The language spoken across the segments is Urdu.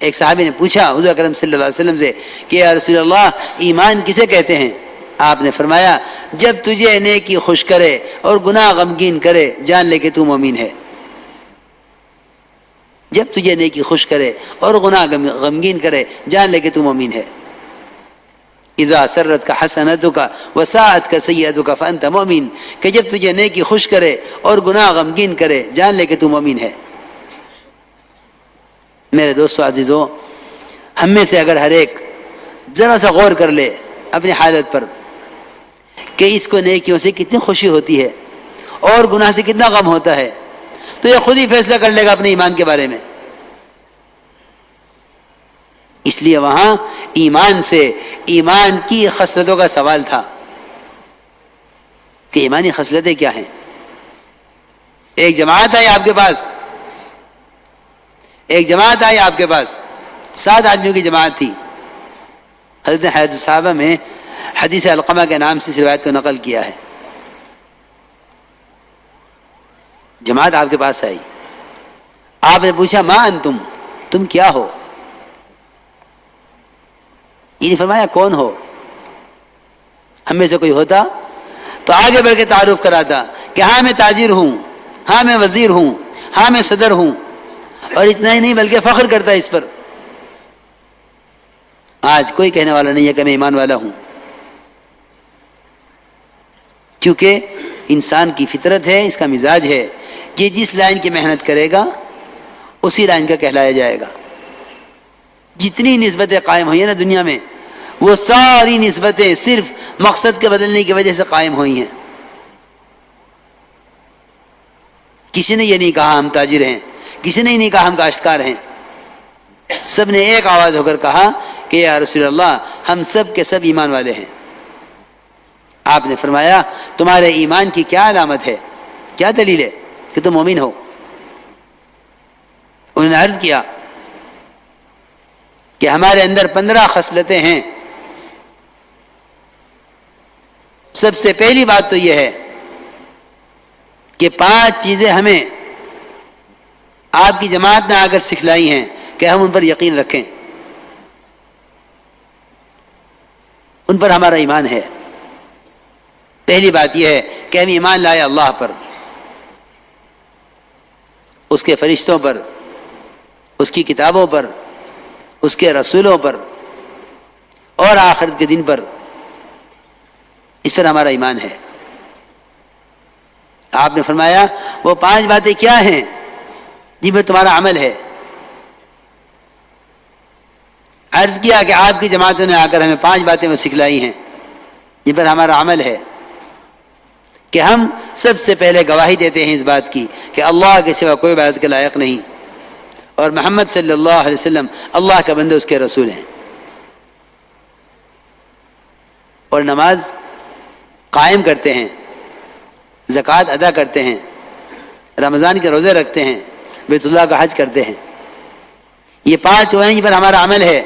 ایک صحابی نے پوچھا حضور اکرم صلی اللہ علیہ وسلم سے کہ یا رسول اللہ ایمان کسے کہتے ہیں؟ آپ نے فرمایا جب تجھے نیکی خوش کرے اور گناہ غمگین کرے جان لے کہ تو مومن ہے. جب تجھے نیکی خوش کرے اور گناہ غمگین کرے جان لے کہ تو مومن ہے. اذا سرت کا حسنتک وساءت کا سیئتک فانت مؤمن، کہ جب تجھے نیکی خوش کرے اور گناہ غمگین کرے جان لے کہ تو مومن ہے. میرے دوستو عزیزو، ہم میں سے اگر ہر ایک ذرا سا غور کر لے اپنی حالت پر کہ اس کو نیکیوں سے کتنی خوشی ہوتی ہے اور گناہ سے کتنا غم ہوتا ہے، تو یہ خود ہی فیصلہ کر لے گا اپنے ایمان کے بارے میں. اس لیے وہاں ایمان سے ایمان کی خصلتوں کا سوال تھا کہ ایمانی خصلتیں کیا ہیں. ایک جماعت آئی آپ کے پاس، ایک جماعت آئی آپ کے پاس، 7 آدمیوں کی جماعت تھی. حضرت حیات الصحابہ میں حدیث علقمہ کے نام سے اس روایت کو نقل کیا ہے. جماعت آپ کے پاس آئی، آپ نے پوچھا ما انتم، تم کیا ہو؟ یہ نہیں فرمایا کون ہو. ہم میں سے کوئی ہوتا تو آگے بڑھ کے تعارف کراتا کہ ہاں میں تاجر ہوں، ہاں میں وزیر ہوں، ہاں میں صدر ہوں، اور اتنا ہی نہیں بلکہ فخر کرتا ہے اس پر. آج کوئی کہنے والا نہیں ہے کہ میں ایمان والا ہوں، کیونکہ انسان کی فطرت ہے، اس کا مزاج ہے کہ جس لائن کی محنت کرے گا اسی لائن کا کہلایا جائے گا. جتنی نسبتیں قائم ہوئی ہیں نا دنیا میں، وہ ساری نسبتیں صرف مقصد کے بدلنے کی وجہ سے قائم ہوئی ہیں. کسی نے یہ نہیں کہا ہم تاجر ہیں، کسی نے نہیں کہا ہم کاشتکار ہیں. سب نے ایک آواز ہو کر کہا کہ یا رسول اللہ ہم سب کے سب ایمان والے ہیں. آپ نے فرمایا تمہارے ایمان کی کیا علامت ہے، کیا دلیل ہے کہ تم مومن ہو؟ انہوں نے عرض کیا کہ ہمارے اندر 15 خصلتیں ہیں. سب سے پہلی بات تو یہ ہے کہ 5 چیزیں ہمیں آپ کی جماعت نے آ کر سکھلائی ہیں کہ ہم ان پر یقین رکھیں، ان پر ہمارا ایمان ہے. پہلی بات یہ ہے کہ ہم ایمان لائے اللہ پر، اس کے فرشتوں پر، اس کی کتابوں پر، اس کے رسولوں پر اور آخرت کے دن پر. اس پر ہمارا ایمان ہے. آپ نے فرمایا وہ 5 باتیں کیا ہیں جن پر تمہارا عمل ہے؟ عرض کیا کہ آپ کی جماعتوں نے آ کر ہمیں 5 باتیں وہ سکھلائی ہیں جن پر ہمارا عمل ہے کہ ہم سب سے پہلے گواہی دیتے ہیں اس بات کی کہ اللہ کے سوا کوئی عبادت کے لائق نہیں اور محمد صلی اللہ علیہ وسلم اللہ کا بندہ، اس کے رسول ہیں. اور نماز قائم کرتے ہیں، زکوٰۃ ادا کرتے ہیں، رمضان کے روزے رکھتے ہیں، بیت اللہ کا حج کرتے ہیں. یہ 5 وہ ہیں جن پر ہمارا عمل ہے.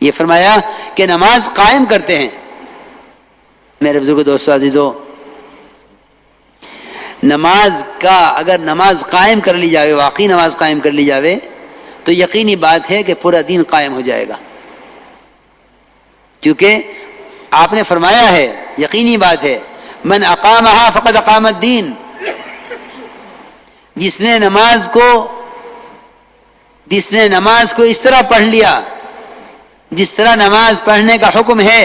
یہ فرمایا کہ نماز قائم کرتے ہیں. میرے بزرگ دوستو عزیزو، نماز کا اگر نماز قائم کر لی جاوے، واقعی نماز قائم کر لی جاوے، تو یقینی بات ہے کہ پورا دین قائم ہو جائے گا. کیونکہ آپ نے فرمایا ہے، یقینی بات ہے، من اقامہا فقد اقام الدین. جس نے نماز کو اس طرح پڑھ لیا جس طرح نماز پڑھنے کا حکم ہے،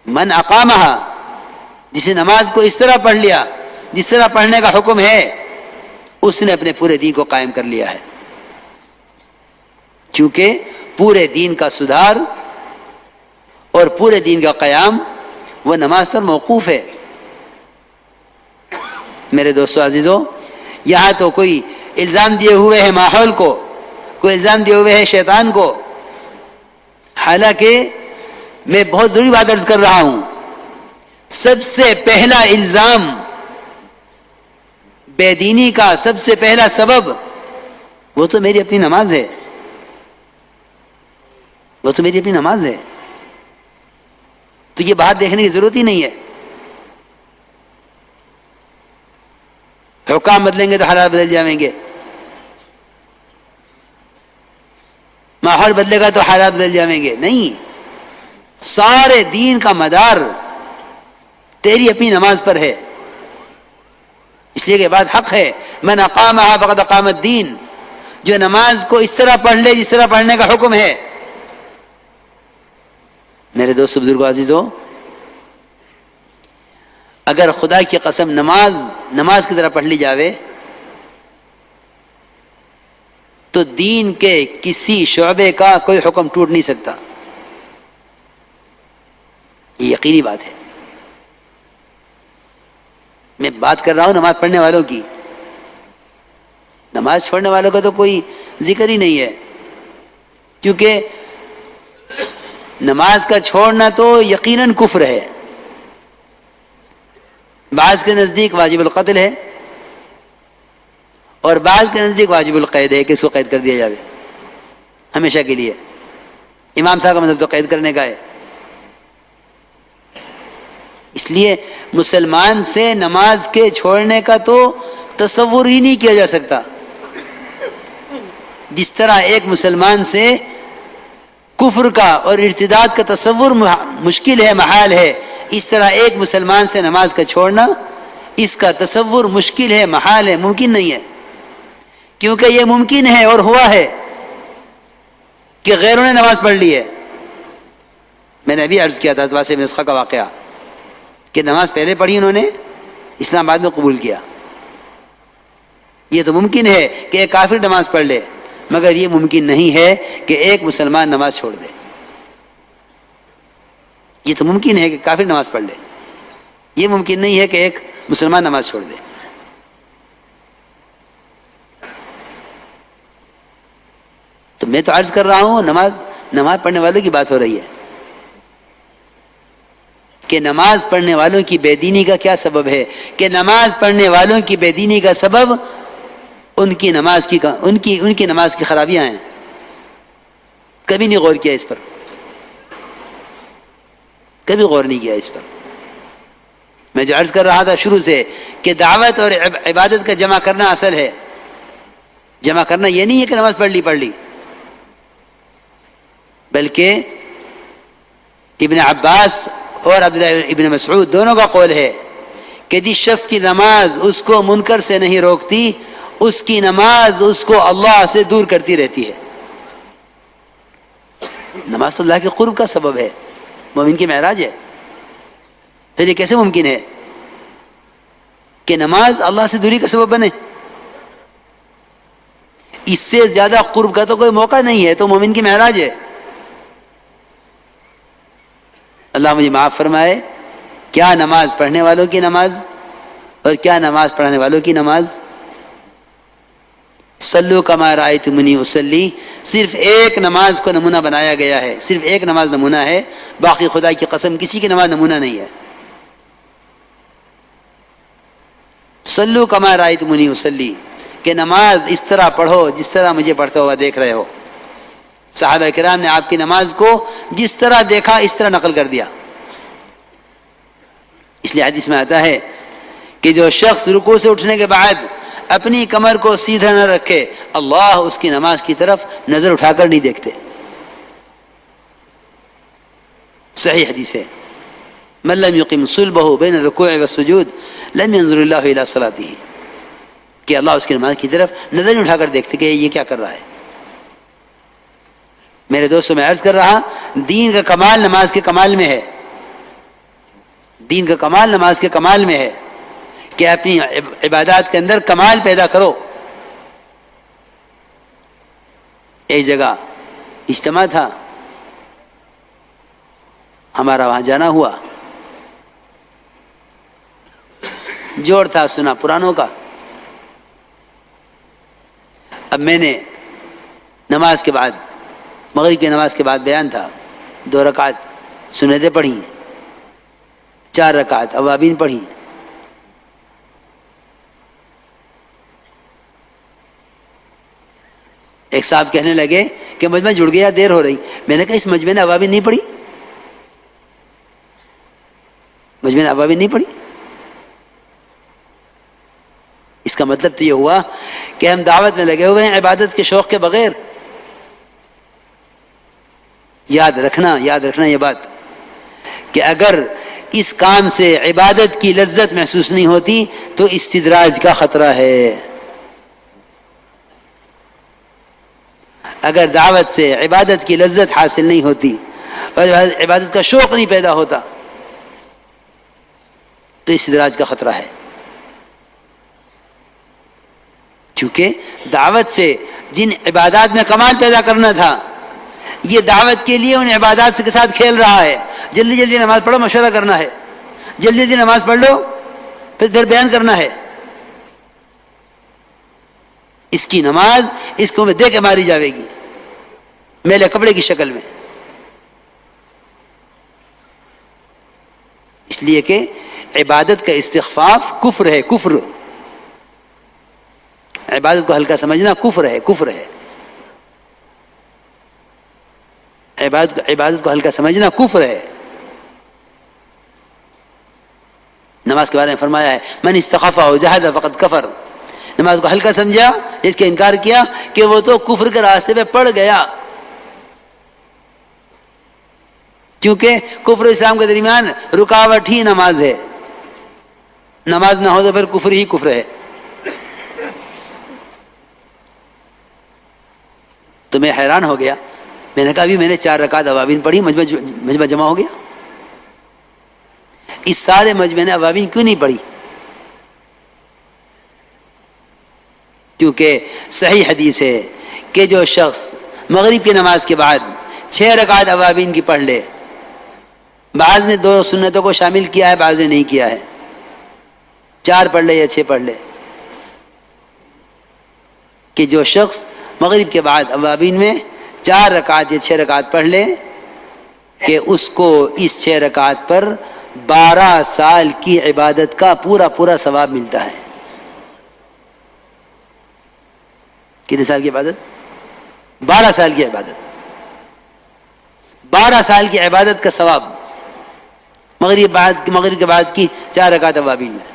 من اقامہا، جس نے نماز کو اس طرح پڑھ لیا جس طرح پڑھنے کا حکم ہے، اس نے اپنے پورے دین کو قائم کر لیا ہے. کیونکہ پورے دین کا سدھار اور پورے دین کا قیام وہ نماز پر موقوف ہے. میرے دوستو عزیزو، یہاں تو کوئی الزام دیے ہوئے ہے ماحول کو، کوئی الزام دیے ہوئے ہے شیطان کو. حالانکہ میں بہت ضروری بات عرض کر رہا ہوں، سب سے پہلا الزام بے دینی کا، سب سے پہلا سبب وہ تو میری اپنی نماز ہے، وہ تو میری اپنی نماز ہے. تو یہ بات دیکھنے کی ضرورت ہی نہیں ہے. حکام بدلیں گے تو حالات بدل جائیں گے، ماحول بدلے گا تو حالات بدل جائیں گے. نہیں، سارے دین کا مدار تیری اپنی نماز پر ہے. اس لیے کہ بات حق ہے، من اقامها فقد اقام الدین. جو نماز کو اس طرح پڑھ لے جس طرح پڑھنے کا حکم ہے. میرے دوست بزرگوں عزیزوں، اگر خدا کی قسم نماز کی طرح پڑھ لی جاوے تو دین کے کسی شعبے کا کوئی حکم ٹوٹ نہیں سکتا. یہ یقینی بات ہے. میں بات کر رہا ہوں نماز پڑھنے والوں کی. نماز چھوڑنے والوں کا تو کوئی ذکر ہی نہیں ہے، کیونکہ نماز کا چھوڑنا تو یقیناً کفر ہے. بعض کے نزدیک واجب القتل ہے اور بعض کے نزدیک واجب القید ہے کہ اس کو قید کر دیا جائے ہمیشہ کے لیے. امام صاحب کا مطلب تو قید کرنے کا ہے. اس لیے مسلمان سے نماز کے چھوڑنے کا تو تصور ہی نہیں کیا جا سکتا. جس طرح ایک مسلمان سے کفر کا اور ارتداد کا تصور مشکل ہے، محال ہے، اس طرح ایک مسلمان سے نماز کا چھوڑنا اس کا تصور مشکل ہے، محال ہے، ممکن نہیں ہے. کیونکہ یہ ممکن ہے اور ہوا ہے کہ غیروں نے نماز پڑھ لی ہے. میں نے ابھی عرض کیا تھا واسع بن اسخا کا واقعہ کہ نماز پہلے پڑھی انہوں نے، اسلام بعد میں قبول کیا. یہ تو ممکن ہے کہ ایک کافر نماز پڑھ لے، مگر یہ ممکن نہیں ہے کہ ایک مسلمان نماز چھوڑ دے. یہ تو ممکن ہے کہ کافر نماز پڑھ لے، یہ ممکن نہیں ہے کہ ایک مسلمان نماز چھوڑ دے. تو میں تو عرض کر رہا ہوں نماز پڑھنے والوں کی بات ہو رہی ہے کہ نماز پڑھنے والوں کی بے دینی کا کیا سبب ہے. کہ نماز پڑھنے والوں کی بے دینی کا سبب ان کی نماز کی خرابیاں ہیں. کبھی نہیں غور کیا اس پر، کبھی غور نہیں کیا اس پر. میں جو عرض کر رہا تھا شروع سے کہ دعوت اور عبادت کا جمع کرنا اصل ہے. جمع کرنا یہ نہیں ہے کہ نماز پڑھ لی، بلکہ ابن عباس اور عبداللہ ابن مسعود دونوں کا قول ہے کہ جس شخص کی نماز اس کو منکر سے نہیں روکتی، اس کی نماز اس کو اللہ سے دور کرتی رہتی ہے. نماز تو اللہ کے قرب کا سبب ہے، مومن کی معراج ہے. پھر یہ کیسے ممکن ہے کہ نماز اللہ سے دوری کا سبب بنے؟ اس سے زیادہ قرب کا تو کوئی موقع نہیں ہے، تو مومن کی معراج ہے. اللہ مجھے معاف فرمائے. کیا نماز پڑھنے والوں کی نماز اور کیا نماز پڑھانے والوں کی نماز. صلو کما رأیتمونی اصلی، صرف ایک نماز کو نمونہ بنایا گیا ہے، صرف ایک نماز نمونہ ہے، باقی خدا کی قسم کسی کی نماز نمونہ نہیں ہے. صلو کما رأیتمونی اصلی، کہ نماز اس طرح پڑھو جس طرح مجھے پڑھتا ہوا دیکھ رہے ہو. صحابہ کرام نے آپ کی نماز کو جس طرح دیکھا اس طرح نقل کر دیا. اس لیے حدیث میں آتا ہے کہ جو شخص رکوع سے اٹھنے کے بعد اپنی کمر کو سیدھا نہ رکھے، اللہ اس کی نماز کی طرف نظر اٹھا کر نہیں دیکھتے. صحیح حدیث ہے. من لم یقم صلبہ بین الرکوع والسجود لم ينظر اللہ الی صلاتہ، کہ اللہ اس کی نماز کی طرف نظر نہیں اٹھا کر دیکھتے کہ یہ کیا کر رہا ہے. میرے دوستوں میں عرض کر رہا، دین کا کمال نماز کے کمال میں ہے. دین کا کمال نماز کے کمال میں ہے کہ اپنی عبادات کے اندر کمال پیدا کرو. ایک جگہ اجتماع تھا، ہمارا وہاں جانا ہوا. جوڑ تھا سنا پرانوں کا. اب میں نے نماز کے بعد، مغرب کی نماز کے بعد بیان تھا، 2 رکعت سنتیں پڑھی، 4 رکعت اوابین پڑھی. ایک صاحب کہنے لگے کہ مجمع جڑ گیا، دیر ہو رہی. میں نے کہا اس مجمع نے اوابین نہیں پڑھی، مجمع نے اوابین نہیں پڑھی. اس کا مطلب تو یہ ہوا کہ ہم دعوت میں لگے ہوئے ہیں عبادت کے شوق کے بغیر. یاد رکھنا یہ بات کہ اگر اس کام سے عبادت کی لذت محسوس نہیں ہوتی تو استدراج کا خطرہ ہے. اگر دعوت سے عبادت کی لذت حاصل نہیں ہوتی اور عبادت کا شوق نہیں پیدا ہوتا تو استدراج کا خطرہ ہے. کیونکہ دعوت سے جن عبادات میں کمال پیدا کرنا تھا یہ دعوت کے لیے ان عبادات کے ساتھ کھیل رہا ہے. جلدی جلدی نماز پڑھو، مشورہ کرنا ہے، جلدی جلدی نماز پڑھ لو، پھر بیان کرنا ہے. اس کی نماز اس کو میں دے کے ماری جاوے گی میلے کپڑے کی شکل میں. اس لیے کہ عبادت کا استخفاف کفر ہے. کفر، عبادت کو ہلکا سمجھنا کفر ہے. عبادت کو ہلکا سمجھنا کفر ہے. نماز کے بارے میں فرمایا ہے من استخف و جہد فقد کفر. نماز کو ہلکا سمجھا، اس کے انکار کیا کہ وہ تو کفر کے راستے پہ پڑ گیا. کیونکہ کفر اسلام کے درمیان رکاوٹ ہی نماز ہے. نماز نہ ہو تو پھر کفر ہی کفر ہے. تو میں حیران ہو گیا. میں نے کہا ابھی میں نے 4 رکعت اوابین پڑھی، مجمع جمع ہو گیا. اس سارے مجمع نے اوابین کیوں نہیں پڑھی؟ کیونکہ صحیح حدیث ہے کہ جو شخص مغرب کی نماز کے بعد 6 رکعت اوابین کی پڑھ لے، بعض نے 2 سنتوں کو شامل کیا ہے، بعض نے نہیں کیا ہے، 4 پڑھ لے یا 6 پڑھ لے، کہ جو شخص مغرب کے بعد اوابین میں 4 رکعت یا 6 رکعت پڑھ لے کہ اس کو اس 6 رکعت پر 12 سال کی عبادت کا پورا ثواب ملتا ہے. کتنے سال کی عبادت؟ 12 سال کی عبادت. 12 سال کی عبادت کا ثواب مغرب کے بعد کی 4 رکعت اوابین میں.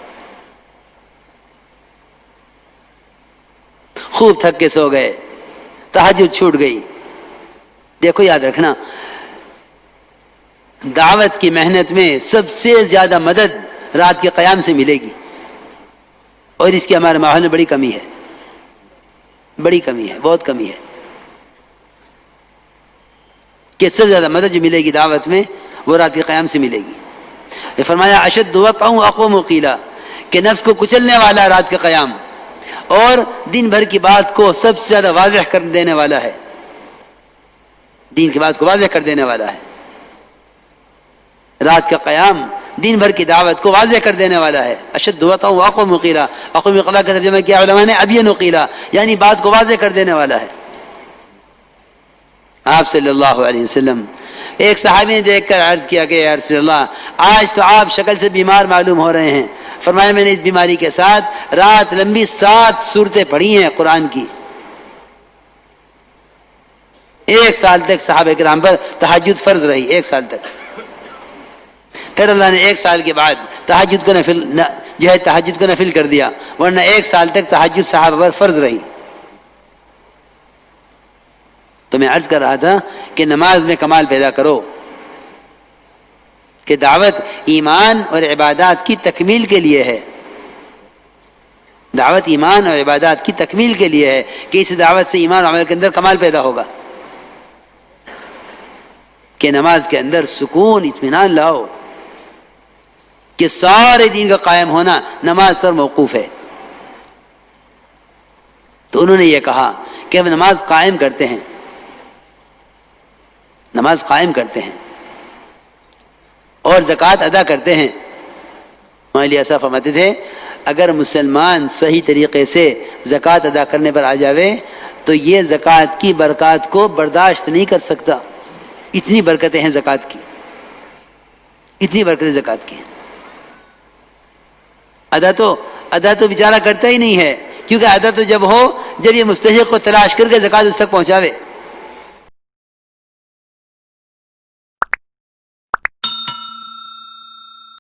خوب تھک کے سو گئے، تہجد چھوٹ گئی. دیکھو یاد رکھنا، دعوت کی محنت میں سب سے زیادہ مدد رات کے قیام سے ملے گی، اور اس کی ہمارے ماحول میں بڑی کمی ہے، بہت کمی ہے کہ سب سے زیادہ مدد جو ملے گی دعوت میں وہ رات کے قیام سے ملے گی. یہ فرمایا اشد وقع اقوم قیلا، کہ نفس کو کچلنے والا رات کا قیام، اور دن بھر کی بات کو سب سے زیادہ واضح کر دینے والا ہے. دین کی بات کو واضح کر دینے والا ہے. رات کا قیام دن بھر کی دعوت کو واضح کر دینے والا ہے. اشد وقع اقوم قیلا، اقوم قیلا کا ترجمہ کیا علماء نے ابین قیلا، یعنی بات کو واضح کر دینے والا ہے. آپ صلی اللہ علیہ وسلم ایک صحابی نے دیکھ کر عرض کیا کہ یا رسول اللہ، آج تو آپ شکل سے بیمار معلوم ہو رہے ہیں. فرمایا میں نے اس بیماری کے ساتھ رات لمبی 7 سورتیں پڑھی ہیں قرآن کی. 1 سال تک صحابہ کرام پر تہجد فرض رہی، 1 سال تک. پھر اللہ نے 1 سال کے بعد تہجد کو نفل کر دیا، ورنہ 1 سال تک تہجد صحابہ پر فرض رہی. تو میں عرض کر رہا تھا کہ نماز میں کمال پیدا کرو، کہ دعوت ایمان اور عبادات کی تکمیل کے لیے ہے. دعوت ایمان اور عبادات کی تکمیل کے لیے ہے کہ اس دعوت سے ایمان اور عمل کے اندر کمال پیدا ہوگا، کہ نماز کے اندر سکون اطمینان لاؤ، کہ سارے دین کا قائم ہونا نماز پر موقوف ہے. تو انہوں نے یہ کہا کہ ہم نماز قائم کرتے ہیں، اور زکوٰۃ ادا کرتے ہیں. مولانا ایسا فرماتے تھے اگر مسلمان صحیح طریقے سے زکوٰۃ ادا کرنے پر آ جاوے تو یہ زکوٰۃ کی برکات کو برداشت نہیں کر سکتا. اتنی برکتیں ہیں زکوٰۃ کی، اتنی برکتیں زکوٰۃ کی ہیں. ادا تو بیچارہ کرتا ہی نہیں ہے، کیونکہ ادا تو جب یہ مستحق کو تلاش کر کے زکوٰۃ اس تک پہنچاوے.